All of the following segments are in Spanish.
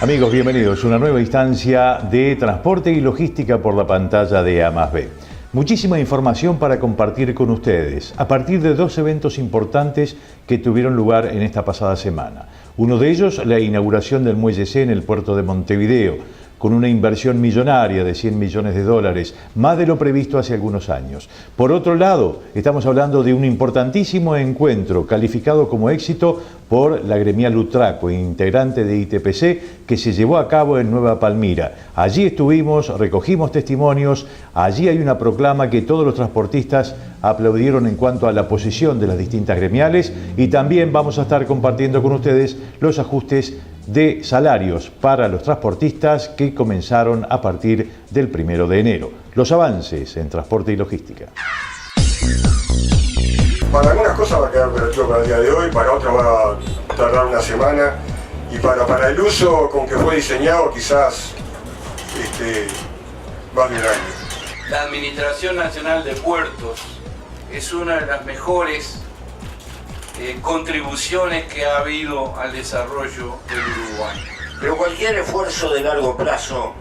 Amigos, bienvenidos a una nueva instancia de transporte y logística por la pantalla de A+B. Muchísima información para compartir con ustedes a partir de dos eventos importantes que tuvieron lugar en esta pasada semana. Uno de ellos, la inauguración del Muelle C en el puerto de Montevideo, con una inversión millonaria de $100 millones, más de lo previsto hace algunos años. Por otro lado, estamos hablando de un importantísimo encuentro calificado como éxito por la gremial Utraco, integrante de ITPC, que se llevó a cabo en Nueva Palmira. Allí estuvimos, recogimos testimonios, allí hay una proclama que todos los transportistas aplaudieron en cuanto a la posición de las distintas gremiales, y también vamos a estar compartiendo con ustedes los ajustes de salarios para los transportistas que comenzaron a partir del 1 de enero. Los avances en transporte y logística. Para algunas cosas va a quedar operativo para el día de hoy, para otras va a tardar una semana, y para el uso con que fue diseñado quizás más de un año. La Administración Nacional de Puertos es una de las mejores contribuciones que ha habido al desarrollo del Uruguay. Pero cualquier esfuerzo de largo plazo,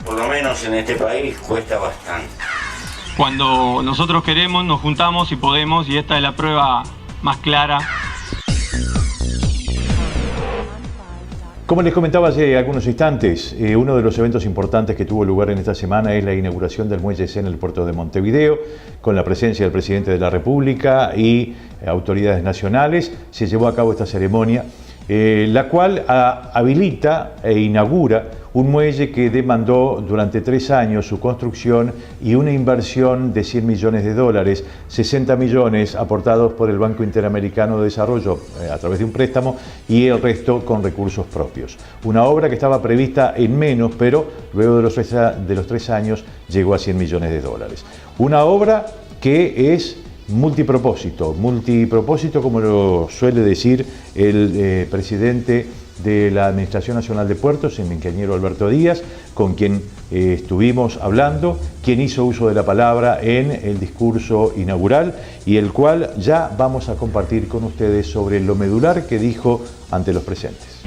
por lo menos en este país, cuesta bastante. Cuando nosotros queremos, nos juntamos y podemos, y esta es la prueba más clara. Como les comentaba hace algunos instantes, uno de los eventos importantes que tuvo lugar en esta semana es la inauguración del Muelle C en el puerto de Montevideo, con la presencia del presidente de la República y autoridades nacionales. Se llevó a cabo esta ceremonia, la cual habilita e inaugura un muelle que demandó durante 3 años su construcción y una inversión de $100 millones, 60 millones aportados por el Banco Interamericano de Desarrollo a través de un préstamo y el resto con recursos propios. Una obra que estaba prevista en menos, pero luego de los 3 años llegó a $100 millones. Una obra que es multipropósito como lo suele decir el presidente de la Administración Nacional de Puertos, el ingeniero Alberto Díaz, con quien estuvimos hablando, quien hizo uso de la palabra en el discurso inaugural y el cual ya vamos a compartir con ustedes sobre lo medular que dijo ante los presentes.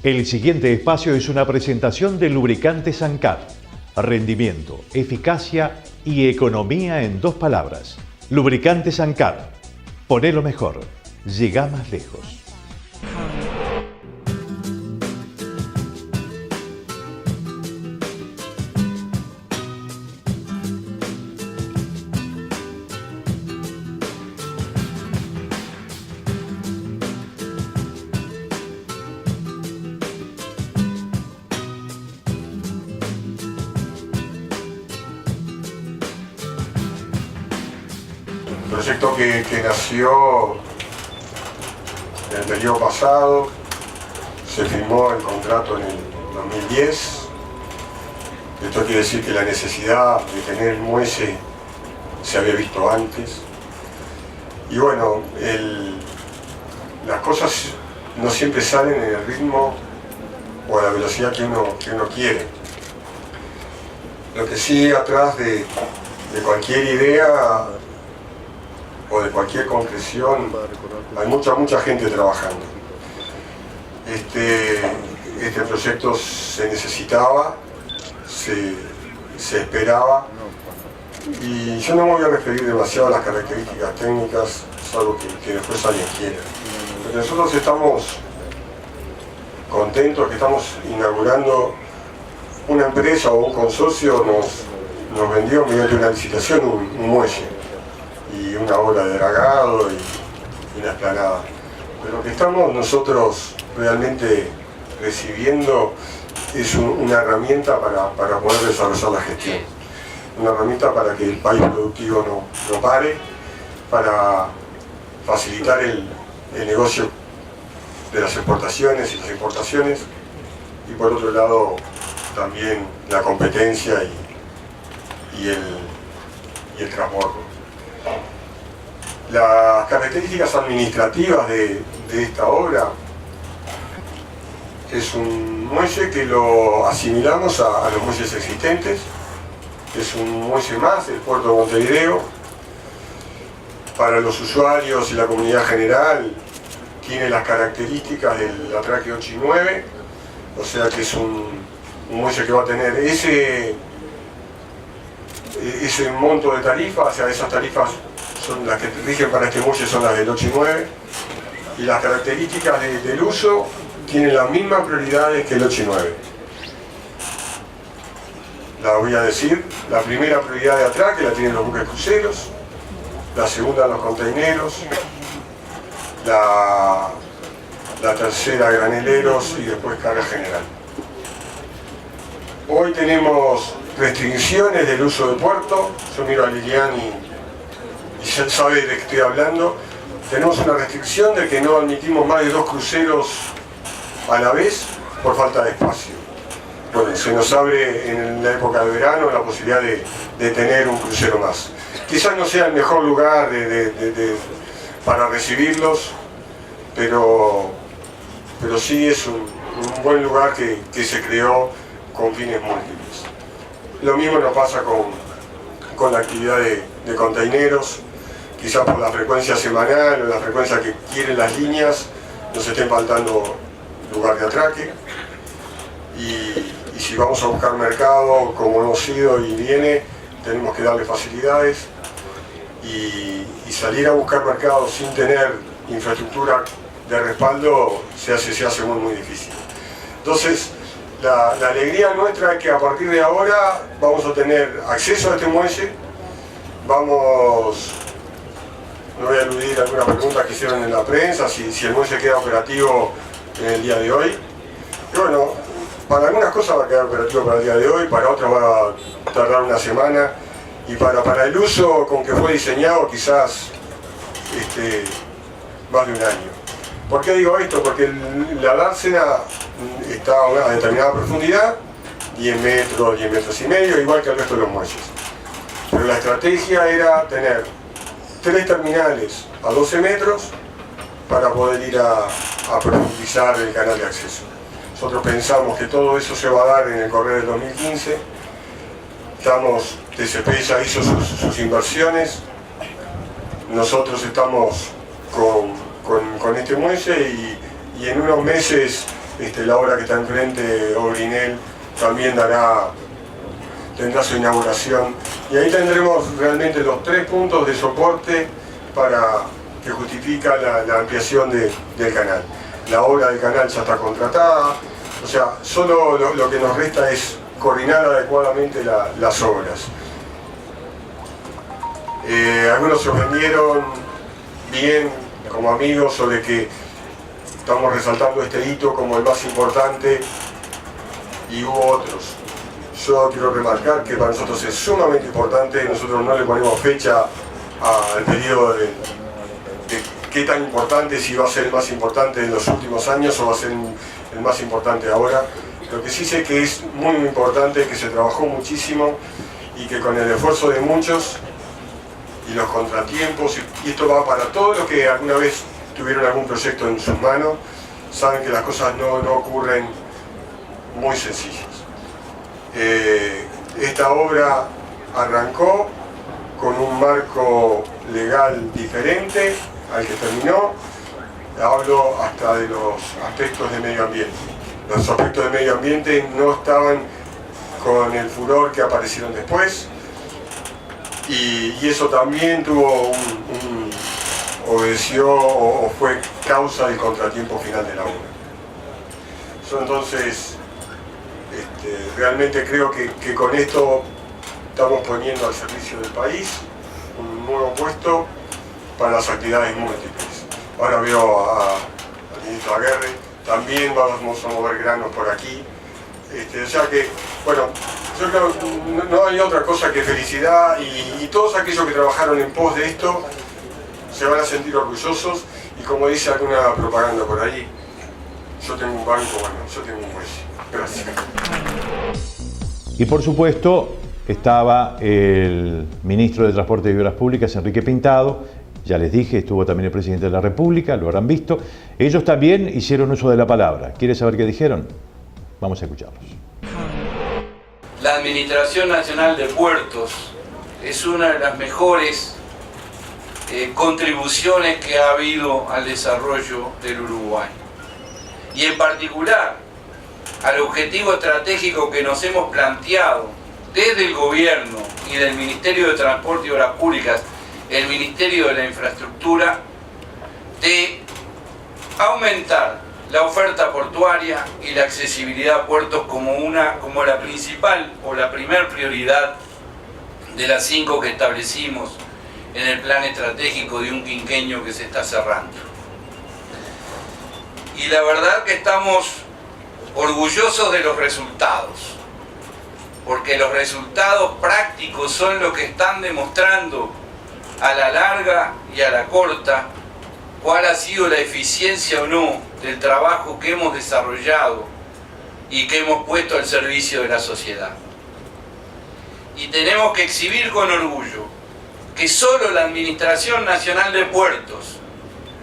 El siguiente espacio es una presentación de Lubricantes Ancar. Rendimiento, eficacia y economía en 2 palabras. Lubricantes Ancar. Ponelo mejor. Llega más lejos. Proyecto que nació en el periodo pasado, se firmó el contrato en el 2010. Esto quiere decir que la necesidad de tener el muelle se había visto antes. Y bueno, las cosas no siempre salen en el ritmo o a la velocidad que uno quiere. Lo que sí, atrás de cualquier idea o de cualquier concreción, hay mucha gente trabajando. Este proyecto se necesitaba, se esperaba, y yo no me voy a referir demasiado a las características técnicas, salvo que después alguien quiera. Porque nosotros estamos contentos que estamos inaugurando una empresa o un consorcio nos vendió mediante una licitación un muelle y una obra de dragado y una explanada. Pero lo que estamos nosotros realmente recibiendo es una herramienta para poder desarrollar la gestión. Una herramienta para que el país productivo no pare, para facilitar el negocio de las exportaciones y las importaciones, y por otro lado también la competencia y el transporte. Las características administrativas de esta obra es un muelle que lo asimilamos a los muelles existentes, es un muelle más del puerto de Montevideo. Para los usuarios y la comunidad general tiene las características del atraque 8 y 9, o sea que es un muelle que va a tener ese monto de tarifa, o sea, esas tarifas son las que rigen para este muelle, son las del 8 y 9, y las características del uso tienen las mismas prioridades que el 8 y 9. La voy a decir: la primera prioridad de atraque la tienen los buques cruceros, la segunda los containeros, la tercera graneleros y después carga general. Hoy tenemos restricciones del uso del puerto. Yo miro a Lilian y ya sabe de qué estoy hablando. Tenemos una restricción de que no admitimos más de 2 cruceros a la vez por falta de espacio. Bueno, se nos abre en la época de verano la posibilidad de tener un crucero más. Quizás no sea el mejor lugar para recibirlos, pero sí es un buen lugar que se creó con fines múltiples. Lo mismo nos pasa con la actividad de containeros. Quizás por la frecuencia semanal o la frecuencia que quieren las líneas nos estén faltando lugar de atraque. Y si vamos a buscar mercado, como hemos ido y viene, tenemos que darle facilidades. Y salir a buscar mercado sin tener infraestructura de respaldo se hace muy difícil. Entonces, la alegría nuestra es que a partir de ahora vamos a tener acceso a este muelle. No voy a eludir alguna pregunta que hicieron en la prensa, si el muelle queda operativo en el día de hoy. Y bueno, para algunas cosas va a quedar operativo para el día de hoy, para otras va a tardar una semana, y para el uso con que fue diseñado quizás más de un año. ¿Por qué digo esto? Porque la dársena está a una determinada profundidad, 10 metros, 10 metros y medio, igual que el resto de los muelles. Pero la estrategia era tener 3 terminales a 12 metros para poder ir a profundizar el canal de acceso. Nosotros pensamos que todo eso se va a dar en el correr del 2015. TCP ya hizo sus inversiones. Nosotros estamos con este muelle y en unos meses la obra que está enfrente, Obrinel, también tendrá su inauguración. Y ahí tendremos realmente los 3 puntos de soporte que justifica la ampliación del canal. La obra del canal ya está contratada, o sea, solo lo que nos resta es coordinar adecuadamente las obras. Algunos se ofendieron bien como amigos sobre que estamos resaltando este hito como el más importante, y hubo otros. Yo quiero remarcar que para nosotros es sumamente importante. Nosotros no le ponemos fecha al periodo de qué tan importante, si va a ser el más importante en los últimos años o va a ser el más importante ahora. Lo que sí sé que es muy importante, que se trabajó muchísimo y que con el esfuerzo de muchos y los contratiempos, y esto va para todos los que alguna vez tuvieron algún proyecto en sus manos, saben que las cosas no ocurren muy sencillas. Esta obra arrancó con un marco legal diferente al que terminó. Hablo hasta de los aspectos de medio ambiente. Los aspectos de medio ambiente no estaban con el furor que aparecieron después, y eso también obedeció o fue causa del contratiempo final de la obra. Yo entonces realmente creo que con esto estamos poniendo al servicio del país un nuevo puesto para las actividades múltiples. Ahora veo al ministro Aguerre, también vamos a mover granos por aquí. O sea que, bueno, yo creo que no hay otra cosa que felicidad, y todos aquellos que trabajaron en pos de esto se van a sentir orgullosos, y como dice alguna propaganda por ahí, yo tengo un banco, bueno, yo tengo un muelle. Gracias. Y por supuesto estaba el ministro de Transporte y Obras Públicas, Enrique Pintado. Ya les dije, estuvo también el presidente de la República, lo habrán visto. Ellos también hicieron uso de la palabra. ¿Quieres saber qué dijeron? Vamos a escucharlos. La Administración Nacional de Puertos es una de las mejores contribuciones que ha habido al desarrollo del Uruguay. Y en particular al objetivo estratégico que nos hemos planteado desde el gobierno y del Ministerio de Transporte y Obras Públicas, el Ministerio de la Infraestructura, de aumentar la oferta portuaria y la accesibilidad a puertos como la principal o la primer prioridad de las 5 que establecimos en el plan estratégico de un quinquenio que se está cerrando. Y la verdad que estamos orgullosos de los resultados, porque los resultados prácticos son los que están demostrando a la larga y a la corta cuál ha sido la eficiencia o no del trabajo que hemos desarrollado y que hemos puesto al servicio de la sociedad. Y tenemos que exhibir con orgullo que solo la Administración Nacional de Puertos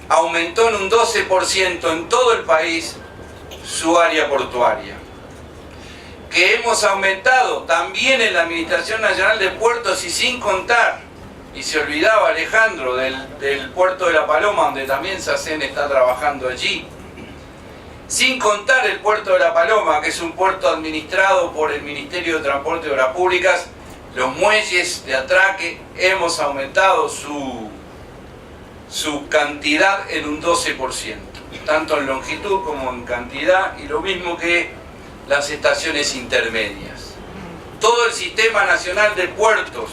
aumentó en un 12% en todo el país su área portuaria. Que hemos aumentado también en la Administración Nacional de Puertos, y sin contar, y se olvidaba Alejandro del puerto de La Paloma, donde también SACEN está trabajando allí, sin contar el puerto de La Paloma, que es un puerto administrado por el Ministerio de Transporte y Obras Públicas, los muelles de atraque, hemos aumentado su cantidad en un 12%, tanto en longitud como en cantidad, y lo mismo que las estaciones intermedias. Todo el Sistema Nacional de Puertos,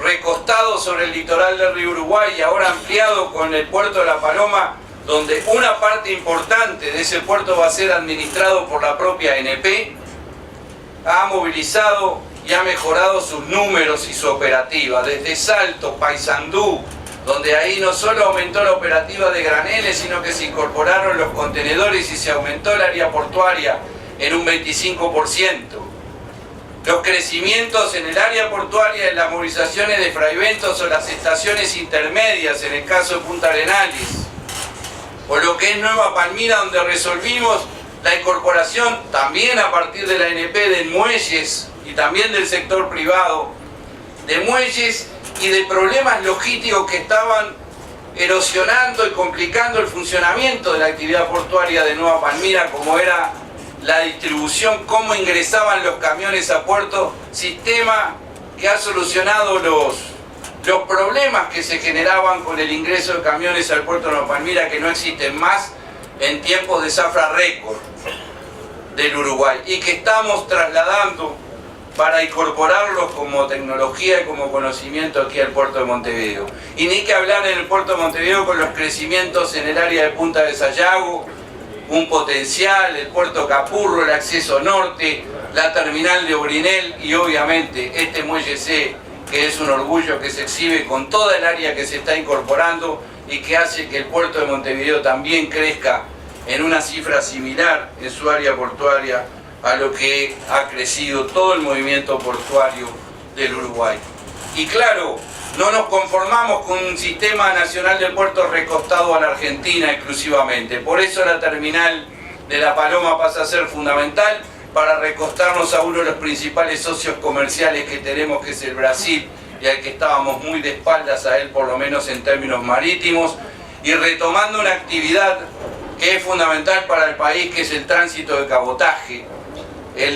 recostado sobre el litoral del río Uruguay y ahora ampliado con el puerto de La Paloma, donde una parte importante de ese puerto va a ser administrado por la propia ANP, ha movilizado y ha mejorado sus números y su operativa, desde Salto, Paysandú, donde ahí no solo aumentó la operativa de graneles, sino que se incorporaron los contenedores y se aumentó el área portuaria en un 25%. Los crecimientos en el área portuaria, en las movilizaciones de fraiventos o las estaciones intermedias, en el caso de Punta Arenales, o lo que es Nueva Palmira, donde resolvimos la incorporación también a partir de la ANP de muelles y también del sector privado, de muelles y de problemas logísticos que estaban erosionando y complicando el funcionamiento de la actividad portuaria de Nueva Palmira, como era la distribución, cómo ingresaban los camiones a puerto, sistema que ha solucionado los problemas que se generaban con el ingreso de camiones al puerto de Nueva Palmira, que no existen más en tiempos de zafra récord del Uruguay, y que estamos trasladando para incorporarlos como tecnología y como conocimiento aquí al puerto de Montevideo. Y ni que hablar en el puerto de Montevideo con los crecimientos en el área de Punta de Sayago, un potencial, el puerto Capurro, el acceso norte, la terminal de Obrinel y obviamente este muelle C, que es un orgullo que se exhibe con toda el área que se está incorporando y que hace que el puerto de Montevideo también crezca en una cifra similar en su área portuaria a lo que ha crecido todo el movimiento portuario del Uruguay. Y claro, no nos conformamos con un sistema nacional de puertos recostado a la Argentina exclusivamente. Por eso la terminal de La Paloma pasa a ser fundamental para recostarnos a uno de los principales socios comerciales que tenemos, que es el Brasil, y al que estábamos muy de espaldas a él, por lo menos en términos marítimos, y retomando una actividad que es fundamental para el país, que es el tránsito de cabotaje,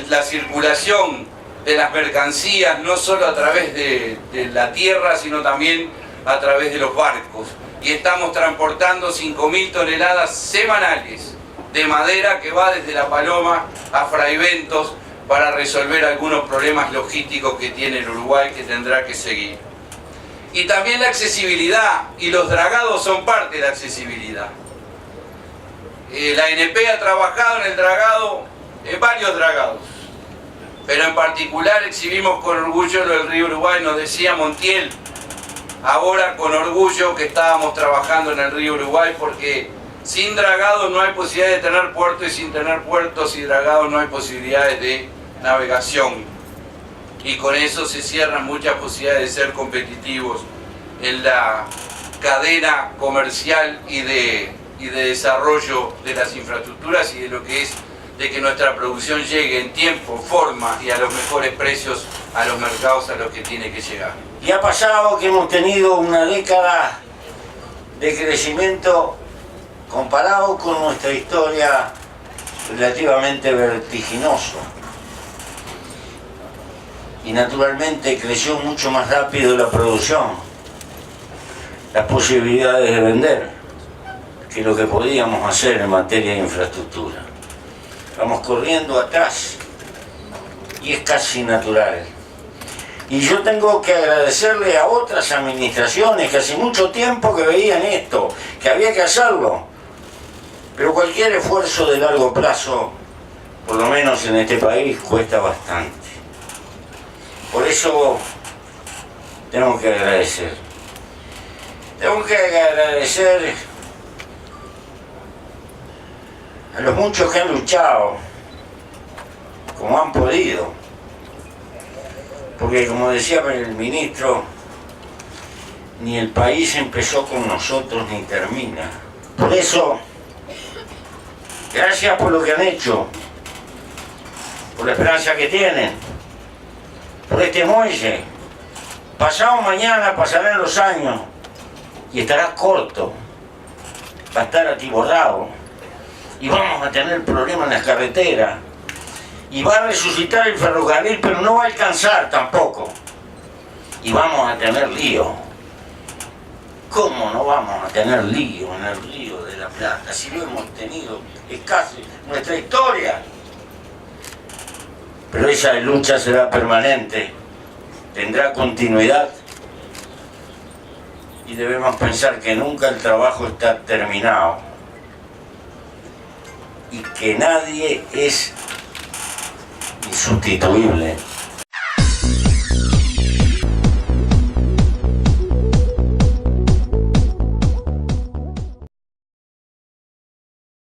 la circulación de las mercancías, no solo a través de la tierra, sino también a través de los barcos. Y estamos transportando 5.000 toneladas semanales de madera que va desde La Paloma a Fraiventos para resolver algunos problemas logísticos que tiene el Uruguay, que tendrá que seguir. Y también la accesibilidad, y los dragados son parte de la accesibilidad. La ANP ha trabajado en el dragado, en varios dragados, pero en particular exhibimos con orgullo lo del río Uruguay. Nos decía Montiel ahora con orgullo que estábamos trabajando en el río Uruguay, porque sin dragados no hay posibilidad de tener puertos, y sin tener puertos y dragados no hay posibilidades de navegación, y con eso se cierran muchas posibilidades de ser competitivos en la cadena comercial y de desarrollo de las infraestructuras, y de lo que es de que nuestra producción llegue en tiempo, forma y a los mejores precios a los mercados a los que tiene que llegar. Y ha pasado que hemos tenido una década de crecimiento comparado con nuestra historia relativamente vertiginoso. Y naturalmente creció mucho más rápido la producción, las posibilidades de vender, que lo que podíamos hacer en materia de infraestructura. Vamos corriendo atrás y es casi natural. Y yo tengo que agradecerle a otras administraciones que hace mucho tiempo que veían esto, que había que hacerlo. Pero cualquier esfuerzo de largo plazo, por lo menos en este país, cuesta bastante. Por eso tengo que agradecer. Tengo que agradecer a los muchos que han luchado, como han podido. Porque como decía el ministro, ni el país empezó con nosotros ni termina. Por eso, gracias por lo que han hecho, por la esperanza que tienen, por este muelle. Pasado mañana pasarán los años y estará corto, va a estar atiborrado y vamos a tener problemas en las carreteras. Y va a resucitar el ferrocarril, pero no va a alcanzar tampoco. Y vamos a tener lío. ¿Cómo no vamos a tener lío en el Río de la Plata? Si lo hemos tenido, es casi nuestra historia. Pero esa lucha será permanente, tendrá continuidad. Y debemos pensar que nunca el trabajo está terminado. Y que nadie es insustituible.